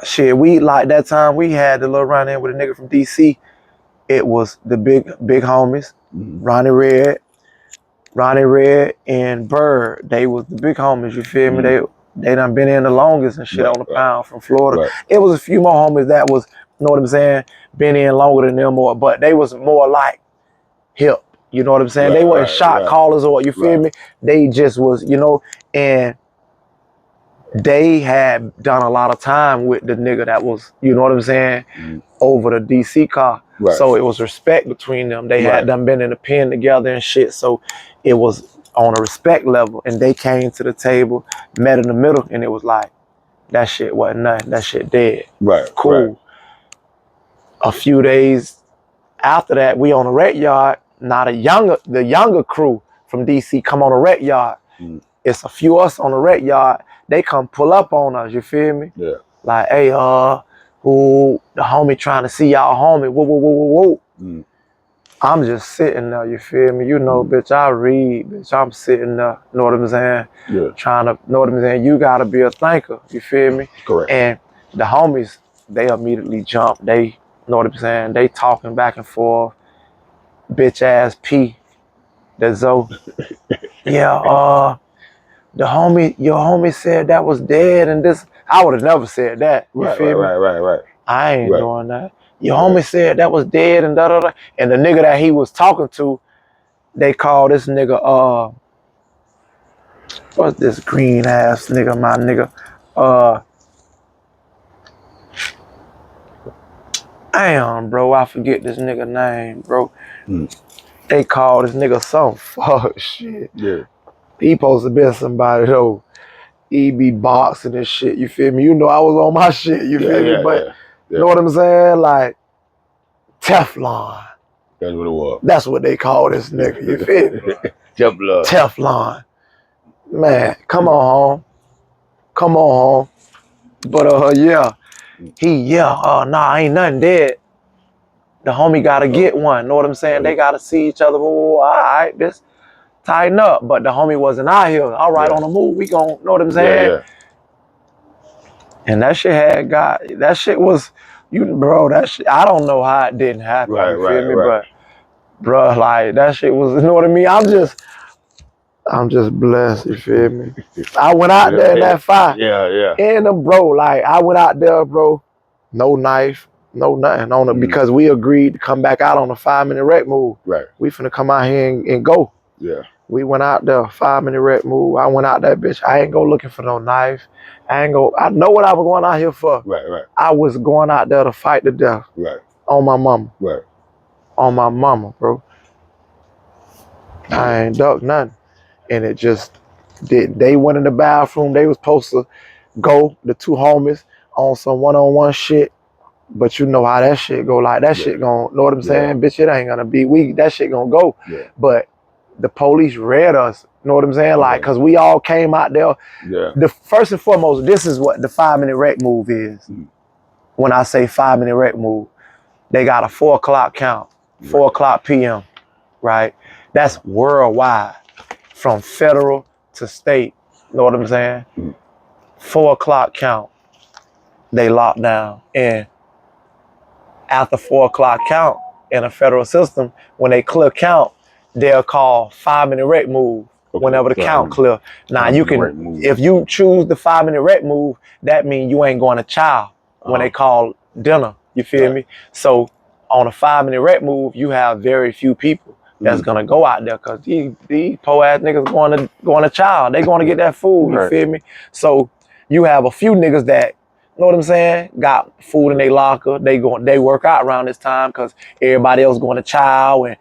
[SPEAKER 1] shit, we, like that time we had the little run-in with a nigga from DC. It was the big homies, Ronnie Red and Bird. They was the big homies, you feel me? They done been in the longest and shit on the pound from Florida. It was a few more homies that was, you know what I'm saying, been in longer than them, but they was more like hip. You know what I'm saying? They weren't shot callers, or, you feel me? They just was, you know, and they had done a lot of time with the nigga that was, you know what I'm saying, over the DC car. So it was respect between them. They had done been in the pen together and shit. So it was on a respect level. And they came to the table, met in the middle, and it was like, that shit wasn't nothing. That shit dead. Cool. A few days after that, we on a wreck yard. Now the younger crew from DC come on a wreck yard. It's a few of us on the wreck yard. They come pull up on us, you feel me? Like, hey, who the homie trying to see y'all homie? Whoa. I'm just sitting there, you feel me? You know, bitch, I read, bitch, I'm sitting there, know what I'm saying?
[SPEAKER 3] Yeah.
[SPEAKER 1] Trying to, know what I'm saying? You gotta be a thinker, you feel me?
[SPEAKER 3] Correct.
[SPEAKER 1] And the homies, they immediately jump. They, know what I'm saying? They talking back and forth. Bitch ass P, the Zoe. Yeah, your homie said that was dead and this. I would have never said that, you feel me?
[SPEAKER 3] Right.
[SPEAKER 1] I ain't
[SPEAKER 3] Right.
[SPEAKER 1] doing that. Your homie said that was dead and da. And the nigga that he was talking to, they called this nigga, what's this green ass nigga, my nigga? Damn, bro, I forget this nigga name, bro. They called this nigga some fuck shit.
[SPEAKER 3] Yeah.
[SPEAKER 1] He supposed to be somebody though. He be boxing and shit, you feel me? You know I was on my shit, you feel me? But know what I'm saying? Like Teflon.
[SPEAKER 3] That's what it was.
[SPEAKER 1] That's what they call this nigga, you feel me?
[SPEAKER 3] Teflon.
[SPEAKER 1] Teflon. Man, come on home. Come on home. But yeah. Nah, ain't nothing dead. The homie gotta get one. Know what I'm saying? They gotta see each other. All right, bitch. Tighten up. But the homie wasn't out here. All right, on the move. We gon' know what I'm saying?
[SPEAKER 3] Yeah.
[SPEAKER 1] And that shit was, bro, that shit, I don't know how it didn't happen. You feel me? But, bro, like, that shit was, you know what I mean? I'm just blessed, you feel me? I went out there in that fire.
[SPEAKER 3] Yeah.
[SPEAKER 1] And bro, like, I went out there, bro, no knife, no nothing on it, because we agreed to come back out on a 5-minute rec move.
[SPEAKER 3] Right.
[SPEAKER 1] We finna come out here and go.
[SPEAKER 3] Yeah.
[SPEAKER 1] We went out there, 5-minute rec move. I went out there, bitch. I ain't go looking for no knife. I know what I was going out here for.
[SPEAKER 3] Right.
[SPEAKER 1] I was going out there to fight to death.
[SPEAKER 3] Right.
[SPEAKER 1] On my mama.
[SPEAKER 3] Right.
[SPEAKER 1] On my mama, bro. I ain't duck nothing. And it just did. They went in the bathroom. They was supposed to go, the two homies, on some one-on-one shit. But you know how that shit go. Like, that shit gon', know what I'm saying? Bitch, it ain't gonna be weak. That shit gonna go.
[SPEAKER 3] Yeah.
[SPEAKER 1] But the police read us. Know what I'm saying? Like, cause we all came out there.
[SPEAKER 3] Yeah.
[SPEAKER 1] The first and foremost, this is what the 5-minute rec move is. When I say 5-minute rec move, they got a 4 o'clock count, 4 o'clock p.m. Right? That's worldwide, from federal to state. Know what I'm saying? 4 o'clock count, they lock down. And after 4 o'clock count in a federal system, when they clear count, they'll call 5-minute rec move. Whenever the count clear. Now you can, if you choose the 5-minute rec move, that means you ain't going to chow when they call dinner. You feel me? So on a 5-minute rec move, you have very few people that's gonna go out there, because these po ass niggas going to chow. They going to get that food. You feel me? So you have a few niggas that, know what I'm saying, got food in their locker. They work out around this time because everybody else going to chow, and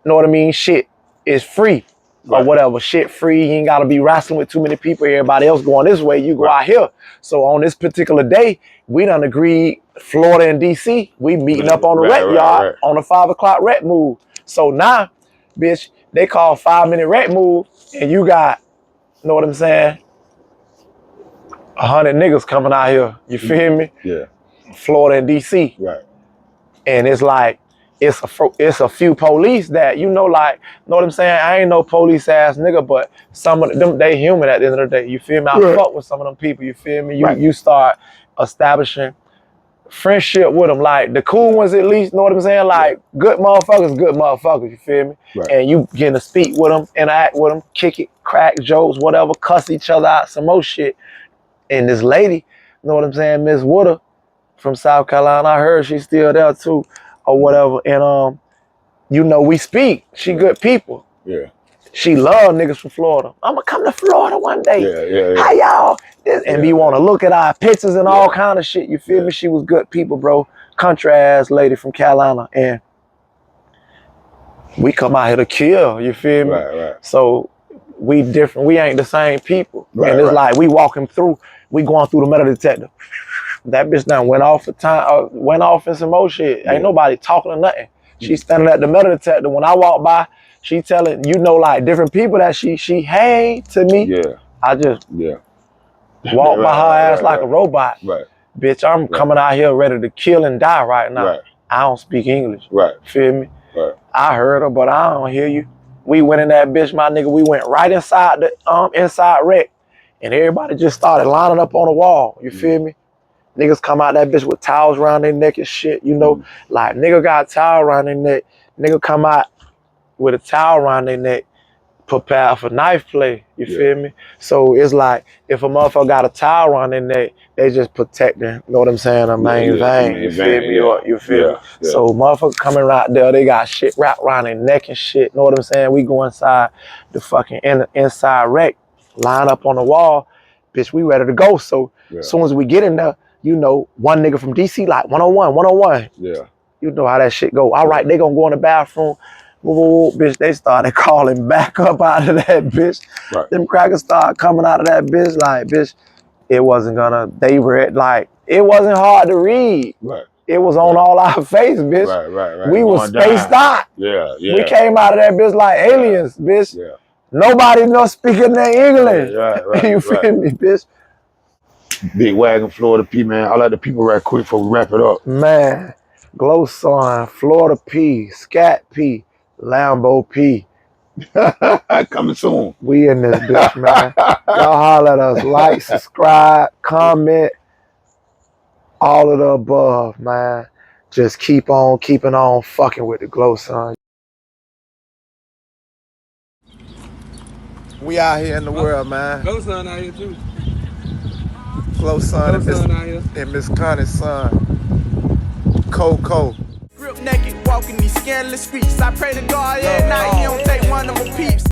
[SPEAKER 1] know what I mean. Shit is free. Or whatever, shit free. You ain't gotta be wrestling with too many people. Everybody else going this way, you go out here. So on this particular day, we done agreed, Florida and DC, we meeting up on the rec yard on a 5 o'clock rec move. So now, bitch, they call 5-minute rec move, and you got, know what I'm saying, 100 niggas coming out here. You feel me?
[SPEAKER 3] Yeah.
[SPEAKER 1] Florida and DC.
[SPEAKER 3] Right.
[SPEAKER 1] And it's like, it's a few police that, you know, like, know what I'm saying? I ain't no police ass nigga, but some of them, they human at the end of the day. You feel me? I fuck with some of them people. You feel me? You start establishing friendship with them. Like, the cool ones at least, know what I'm saying? Like, good motherfuckers, you feel me? And you getting to speak with them, interact with them, kick it, crack jokes, whatever, cuss each other out, some more shit. And this lady, know what I'm saying, Miss Woodard from South Carolina, I heard she's still there too, or whatever. And you know, we speak. She good people.
[SPEAKER 3] Yeah.
[SPEAKER 1] She love niggas from Florida. I'ma come to Florida one day.
[SPEAKER 3] Yeah.
[SPEAKER 1] How y'all? And be want to look at our pictures and all kind of shit. You feel me? She was good people, bro. Country ass lady from Carolina. And we come out here to kill. You feel me?
[SPEAKER 3] Right.
[SPEAKER 1] So we different. We ain't the same people. And it's like we walking through. We going through the metal detector. That bitch done went off the time. Went off in some more shit. Ain't nobody talking or nothing. She standing at the metal detector. When I walk by, she telling, you know, like different people that she hey to me.
[SPEAKER 3] Yeah.
[SPEAKER 1] I just walk by her ass like a robot.
[SPEAKER 3] Right.
[SPEAKER 1] Bitch, I'm coming out here ready to kill and die right now. I don't speak English.
[SPEAKER 3] Right.
[SPEAKER 1] Feel me?
[SPEAKER 3] Right.
[SPEAKER 1] I heard her, but I don't hear you. We went in that bitch, my nigga. We went right inside the inside rec, and everybody just started lining up on the wall. You feel me? Niggas come out that bitch with towels around their neck and shit. You know, like nigga got a towel around their neck. Nigga come out with a towel around their neck, prepare for knife play. You feel me? So it's like if a motherfucker got a towel around their neck, they just protecting. You know what I'm saying? The main vein. You feel me? Or you feel me? So motherfucker coming right there, they got shit wrapped around their neck and shit. Know what I'm saying? We go inside the fucking inside rec, line up on the wall, bitch. We ready to go. So as soon as we get in there, you know, one nigga from DC like 101, 101.
[SPEAKER 3] Yeah.
[SPEAKER 1] You know how that shit go. All right, they gonna go in the bathroom. Whoa, bitch, they started calling back up out of that bitch.
[SPEAKER 3] Right.
[SPEAKER 1] Them crackers started coming out of that bitch like, bitch, it wasn't gonna, they were like, it wasn't hard to read.
[SPEAKER 3] Right.
[SPEAKER 1] It was on all our face, bitch.
[SPEAKER 3] Right.
[SPEAKER 1] We was spaced out.
[SPEAKER 3] Yeah.
[SPEAKER 1] We came out of that bitch like aliens, bitch.
[SPEAKER 3] Yeah.
[SPEAKER 1] Nobody no speaking their English.
[SPEAKER 3] Right.
[SPEAKER 1] You feel me, bitch?
[SPEAKER 3] Big Wagon, Florida P, man. I'll let the people right quick before we wrap it up.
[SPEAKER 1] Man, Glow Sign, Florida P, Scat P, Lambo P.
[SPEAKER 3] Coming soon.
[SPEAKER 1] We in this bitch, man. Y'all holler at us. Like, subscribe, comment, all of the above, man. Just keep on keeping on fucking with the Glow Sign. We out here in the world, man.
[SPEAKER 2] Glow Sign out here too.
[SPEAKER 1] Glow Sign
[SPEAKER 2] out here.
[SPEAKER 1] and Miss Connie's son, Coco.
[SPEAKER 4] Grip naked, walking these scandalous streets. I pray to God every night he don't take one of my peeps.